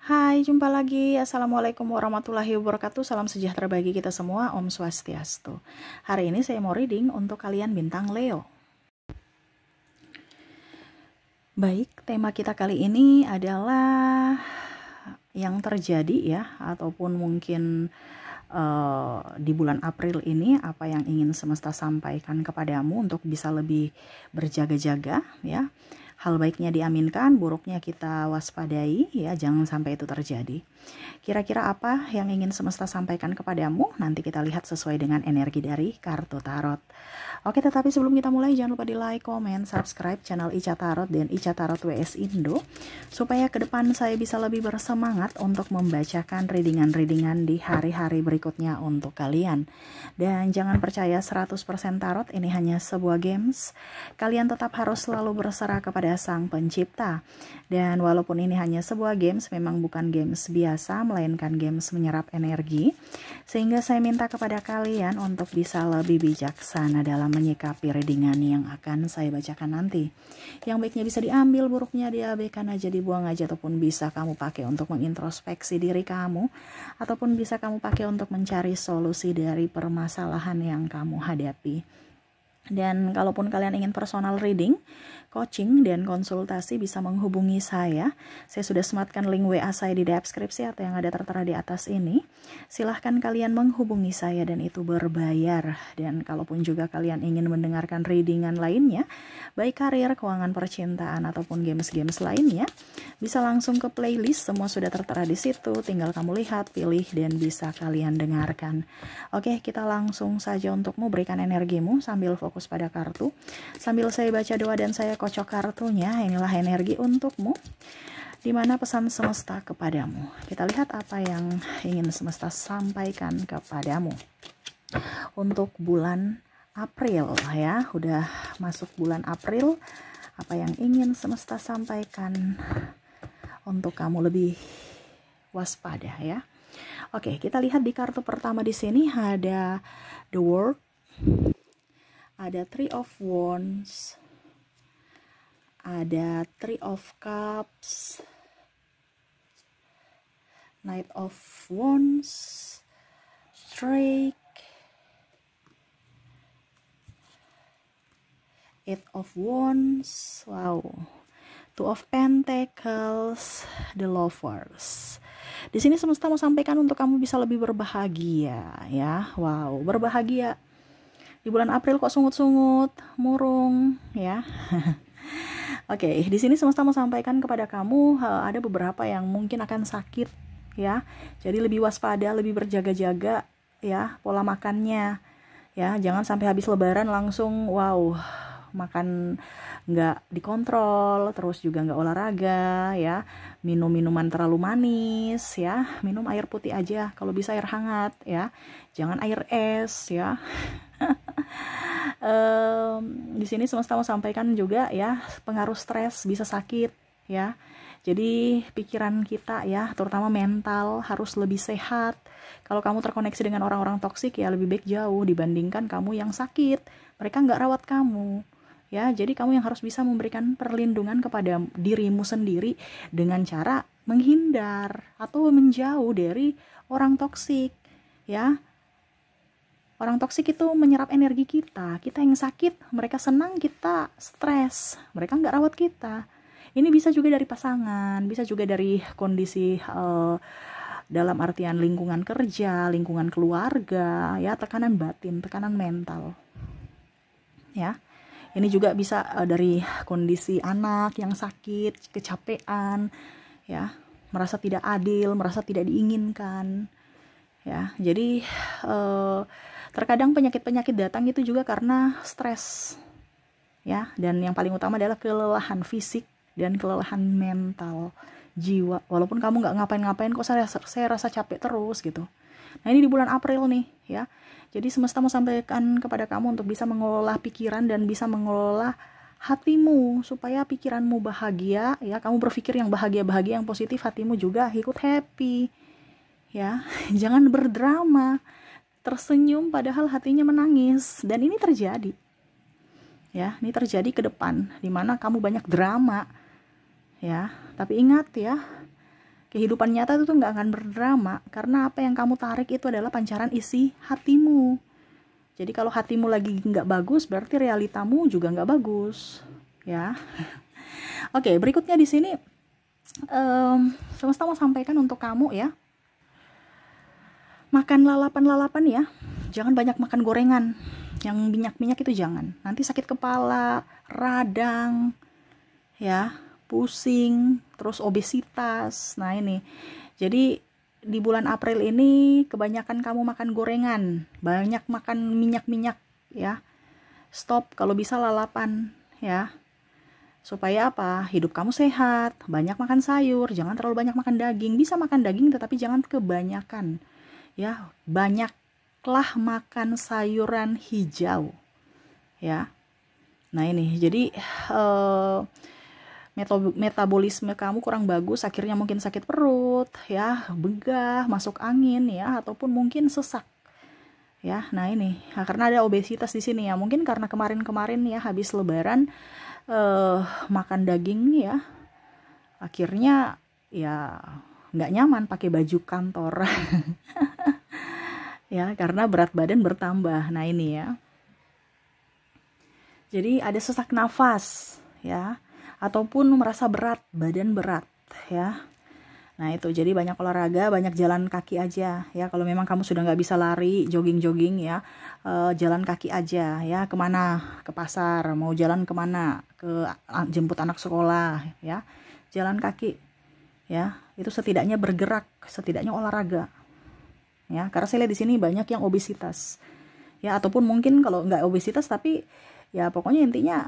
Hai, jumpa lagi. Assalamualaikum warahmatullahi wabarakatuh. Salam sejahtera bagi kita semua. Om Swastiastu. Hari ini saya mau reading untuk kalian bintang Leo. Baik, tema kita kali ini adalah yang terjadi ya, ataupun mungkin di bulan April ini apa yang ingin semesta sampaikan kepadamu untuk bisa lebih berjaga-jaga ya. Hal baiknya diaminkan, buruknya kita waspadai ya, jangan sampai itu terjadi. Kira-kira apa yang ingin semesta sampaikan kepadamu? Nanti kita lihat sesuai dengan energi dari kartu tarot. Oke, tetapi sebelum kita mulai jangan lupa di like, komen, subscribe channel Ica Tarot dan Ica Tarot WS Indo supaya ke depan saya bisa lebih bersemangat untuk membacakan readingan-readingan di hari-hari berikutnya untuk kalian. Dan jangan percaya 100% tarot ini hanya sebuah games. Kalian tetap harus selalu berserah kepada Sang Pencipta. Dan walaupun ini hanya sebuah games, memang bukan games biasa, melainkan games menyerap energi. Sehingga saya minta kepada kalian untuk bisa lebih bijaksana dalam menyikapi readingan yang akan saya bacakan nanti. Yang baiknya bisa diambil, buruknya diabaikan aja, dibuang aja, ataupun bisa kamu pakai untuk mengintrospeksi diri kamu, ataupun bisa kamu pakai untuk mencari solusi dari permasalahan yang kamu hadapi. Dan kalaupun kalian ingin personal reading, coaching, dan konsultasi bisa menghubungi saya. Saya sudah sematkan link WA saya di deskripsi atau yang ada tertera di atas ini. Silahkan kalian menghubungi saya dan itu berbayar. Dan kalaupun juga kalian ingin mendengarkan readingan lainnya, baik karir, keuangan, percintaan, ataupun games-games lainnya, bisa langsung ke playlist. Semua sudah tertera di situ. Tinggal kamu lihat, pilih, dan bisa kalian dengarkan. Oke, kita langsung saja untukmu, berikan energimu sambil fokus pada kartu. Sambil saya baca doa dan saya kocok kartunya, inilah energi untukmu. Dimana pesan semesta kepadamu. Kita lihat apa yang ingin semesta sampaikan kepadamu. Untuk bulan April ya, udah masuk bulan April. Apa yang ingin semesta sampaikan untuk kamu lebih waspada ya. Oke, kita lihat di kartu pertama di sini ada The World, ada Three of Wands, ada Three of Cups, Knight of Wands, Strike, Eight of Wands, wow, Two of Pentacles, The Lovers. Di sini semesta mau sampaikan untuk kamu bisa lebih berbahagia ya. Wow, berbahagia. Di bulan April kok sungut-sungut, murung ya. Oke, di sini semesta mau sampaikan kepada kamu ada beberapa yang mungkin akan sakit ya. Jadi lebih waspada, lebih berjaga-jaga ya pola makannya. Ya, jangan sampai habis lebaran langsung wow, makan nggak dikontrol, terus juga nggak olahraga ya, minum minuman terlalu manis ya, minum air putih aja, kalau bisa air hangat ya, jangan air es ya. Di sini semesta mau sampaikan juga ya, pengaruh stres bisa sakit ya. Jadi pikiran kita ya, terutama mental harus lebih sehat. Kalau kamu terkoneksi dengan orang-orang toksik ya lebih baik jauh dibandingkan kamu yang sakit. Mereka nggak rawat kamu. Ya, jadi kamu yang harus bisa memberikan perlindungan kepada dirimu sendiri dengan cara menghindar atau menjauh dari orang toksik. Ya, orang toksik itu menyerap energi kita. Kita yang sakit, mereka senang, kita stres. Mereka nggak rawat kita. Ini bisa juga dari pasangan, bisa juga dari kondisi dalam artian lingkungan kerja, lingkungan keluarga, ya, tekanan batin, tekanan mental. Ya. Ini juga bisa dari kondisi anak yang sakit, kecapean, ya, merasa tidak adil, merasa tidak diinginkan, ya. Jadi terkadang penyakit-penyakit datang itu juga karena stres, ya. Dan yang paling utama adalah kelelahan fisik dan kelelahan mental, jiwa. Walaupun kamu nggak ngapain-ngapain, kok saya rasa capek terus gitu. Nah, ini di bulan April nih, ya. Jadi semesta mau sampaikan kepada kamu untuk bisa mengelola pikiran dan bisa mengelola hatimu supaya pikiranmu bahagia, ya. Kamu berpikir yang bahagia-bahagia, yang positif, hatimu juga ikut happy. Ya, jangan berdrama, tersenyum padahal hatinya menangis. Dan ini terjadi. Ya, ini terjadi ke depan di mana kamu banyak drama. Ya, tapi ingat ya, Kehidupan nyata itu tuh nggak akan berdrama, karena apa yang kamu tarik itu adalah pancaran isi hatimu. Jadi kalau hatimu lagi nggak bagus, berarti realitamu juga nggak bagus, ya. Oke, berikutnya di sini semesta mau sampaikan untuk kamu ya. Makan lalapan-lalapan ya, jangan banyak makan gorengan, yang minyak-minyak itu jangan. Nanti sakit kepala, radang, ya, pusing, terus obesitas. Nah ini, jadi di bulan April ini kebanyakan kamu makan gorengan, banyak makan minyak-minyak ya. Stop kalau bisa lalapan ya. Supaya apa? Hidup kamu sehat, banyak makan sayur, jangan terlalu banyak makan daging. Bisa makan daging tetapi jangan kebanyakan. Ya, banyaklah makan sayuran hijau. Ya. Nah, ini. Jadi metabolisme kamu kurang bagus, akhirnya mungkin sakit perut, ya, begah, masuk angin ya, ataupun mungkin sesak. Ya, nah ini. Nah, karena ada obesitas di sini ya. Mungkin karena kemarin-kemarin ya habis lebaran makan daging ya, akhirnya ya nggak nyaman pakai baju kantor. Ya, karena berat badan bertambah. Nah ini ya, jadi ada sesak nafas ya, ataupun merasa berat, badan berat ya. Nah itu, jadi banyak olahraga, banyak jalan kaki aja ya. Kalau memang kamu sudah nggak bisa lari, jogging-jogging ya, jalan kaki aja ya. Kemana? Ke pasar, mau jalan kemana? Ke jemput anak sekolah ya, jalan kaki ya. Itu setidaknya bergerak, setidaknya olahraga ya. Karena saya lihat di sini banyak yang obesitas ya, ataupun mungkin kalau nggak obesitas tapi ya pokoknya intinya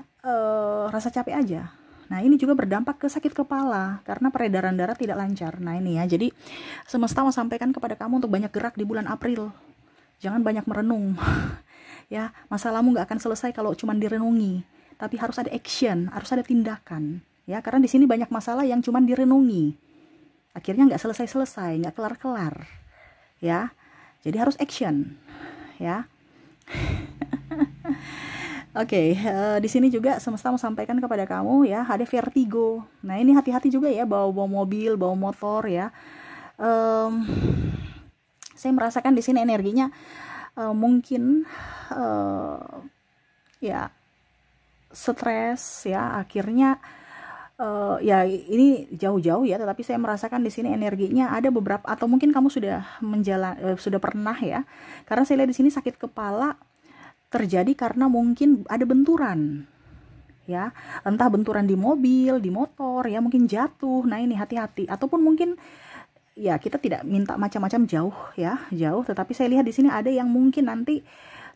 rasa capek aja. Nah ini juga berdampak ke sakit kepala karena peredaran darah tidak lancar. Nah ini ya, jadi semesta mau sampaikan kepada kamu untuk banyak gerak di bulan April. Jangan banyak merenung. Ya, masalahmu nggak akan selesai kalau cuma direnungi, tapi harus ada action, harus ada tindakan. Ya, karena di sini banyak masalah yang cuma direnungi, akhirnya nggak selesai-selesai, nggak kelar-kelar. Ya, jadi harus action. Ya. Oke, di sini juga semesta mau sampaikan kepada kamu ya, ada vertigo. Nah ini hati-hati juga ya, bawa mobil, bawa motor ya. Saya merasakan di sini energinya mungkin ya stres ya, akhirnya ya ini jauh-jauh ya, tetapi saya merasakan di sini energinya ada beberapa, atau mungkin kamu sudah sudah pernah ya, karena saya lihat di sini sakit kepala terjadi karena mungkin ada benturan ya, entah benturan di mobil, di motor ya, mungkin jatuh. Nah ini hati-hati, ataupun mungkin ya kita tidak minta macam-macam jauh ya, jauh, tetapi saya lihat di sini ada yang mungkin nanti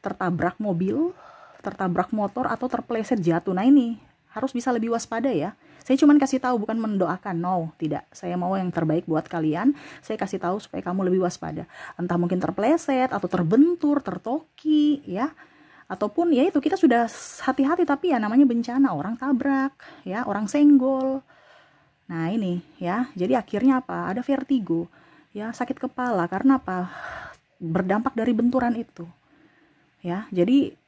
tertabrak mobil, tertabrak motor, atau terpeleset jatuh. Nah ini harus bisa lebih waspada ya. Saya cuma kasih tahu, bukan mendoakan, no, tidak. Saya mau yang terbaik buat kalian. Saya kasih tahu supaya kamu lebih waspada. Entah mungkin terpeleset atau terbentur, tertoki ya, ataupun ya itu kita sudah hati-hati tapi ya namanya bencana, orang tabrak ya, orang senggol. Nah ini ya, jadi akhirnya apa? Ada vertigo ya, sakit kepala karena apa? Berdampak dari benturan itu ya. Jadi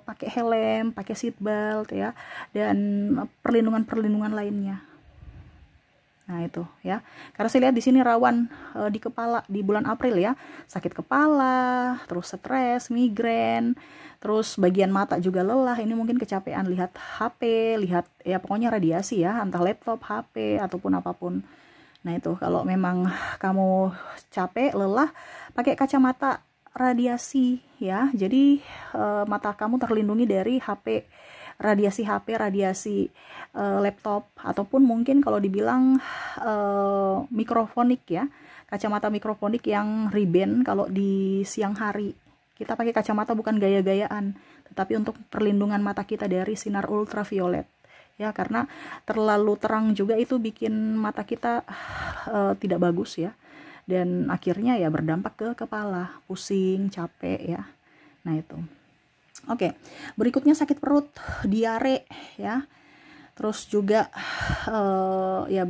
pakai helm, pakai seat belt ya, dan perlindungan lainnya. Nah itu ya, karena saya lihat di sini rawan di kepala di bulan April ya, sakit kepala, terus stres, migrain, terus bagian mata juga lelah. Ini mungkin kecapean lihat HP, lihat ya pokoknya radiasi ya, entah laptop, HP ataupun apapun. Nah itu, kalau memang kamu capek, lelah, pakai kacamata radiasi ya. Jadi mata kamu terlindungi dari HP, radiasi laptop, ataupun mungkin kalau dibilang mikrofonik ya, kacamata mikrofonik yang Ray-Ban kalau di siang hari. Kita pakai kacamata bukan gaya-gayaan, tetapi untuk perlindungan mata kita dari sinar ultraviolet ya, karena terlalu terang juga itu bikin mata kita tidak bagus ya, dan akhirnya ya berdampak ke kepala, pusing, capek ya. Nah itu. Oke, berikutnya sakit perut, diare ya, terus juga ya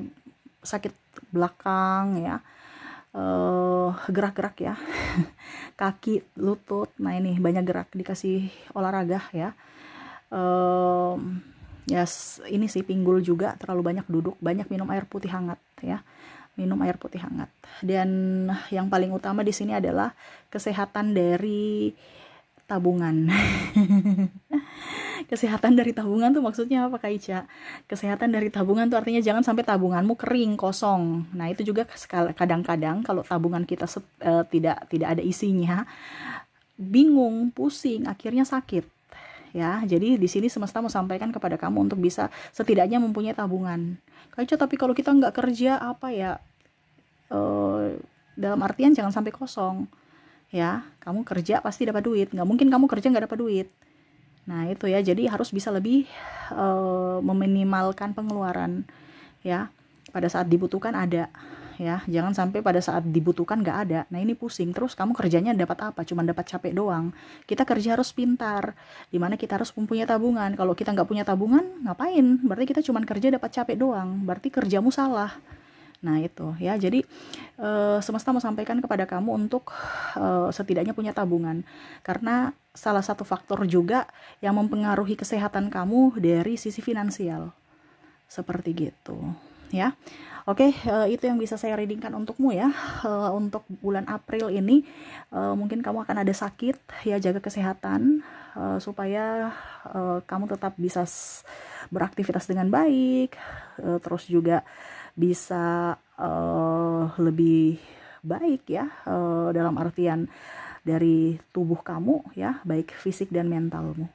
sakit belakang ya, gerak-gerak ya, kaki, lutut. Nah ini banyak gerak, dikasih olahraga ya. Ya ini sih pinggul juga, terlalu banyak duduk, banyak minum air putih hangat ya. Minum air putih hangat. Dan yang paling utama di sini adalah kesehatan dari tabungan. Kesehatan dari tabungan tuh maksudnya apa, Kak Ica? Kesehatan dari tabungan tuh artinya jangan sampai tabunganmu kering, kosong. Nah, itu juga kadang-kadang kalau tabungan kita tidak ada isinya, bingung, pusing, akhirnya sakit. Ya, jadi di sini semesta mau sampaikan kepada kamu untuk bisa setidaknya mempunyai tabungan. Kak Ica, tapi kalau kita nggak kerja apa ya? Dalam artian jangan sampai kosong. Ya, kamu kerja pasti dapat duit. Nggak mungkin kamu kerja nggak dapat duit. Nah, itu ya, jadi harus bisa lebih meminimalkan pengeluaran, ya. Pada saat dibutuhkan ada, ya. Jangan sampai pada saat dibutuhkan nggak ada. Nah, ini pusing. Terus kamu kerjanya dapat apa? Cuma dapat capek doang. Kita kerja harus pintar, dimana kita harus mempunyai tabungan. Kalau kita nggak punya tabungan, ngapain? Berarti kita cuma kerja dapat capek doang. Berarti kerjamu salah. Nah, itu ya, jadi semesta mau sampaikan kepada kamu untuk setidaknya punya tabungan, karena salah satu faktor juga yang mempengaruhi kesehatan kamu dari sisi finansial, seperti gitu ya. Oke, itu yang bisa saya readingkan untukmu ya. Untuk bulan April ini mungkin kamu akan ada sakit ya, jaga kesehatan supaya kamu tetap bisa beraktivitas dengan baik, terus juga bisa lebih baik ya, dalam artian dari tubuh kamu ya, baik fisik dan mentalmu.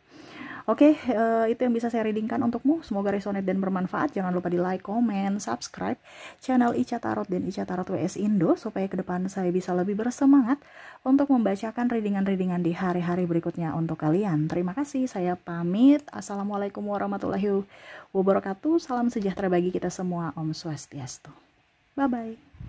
Oke, itu yang bisa saya readingkan untukmu. Semoga resonate dan bermanfaat. Jangan lupa di like, comment, subscribe channel Ica Tarot dan Ica Tarot WS Indo supaya ke depan saya bisa lebih bersemangat untuk membacakan readingan-readingan di hari-hari berikutnya untuk kalian. Terima kasih, saya pamit. Assalamualaikum warahmatullahi wabarakatuh. Salam sejahtera bagi kita semua. Om Swastiastu. Bye-bye.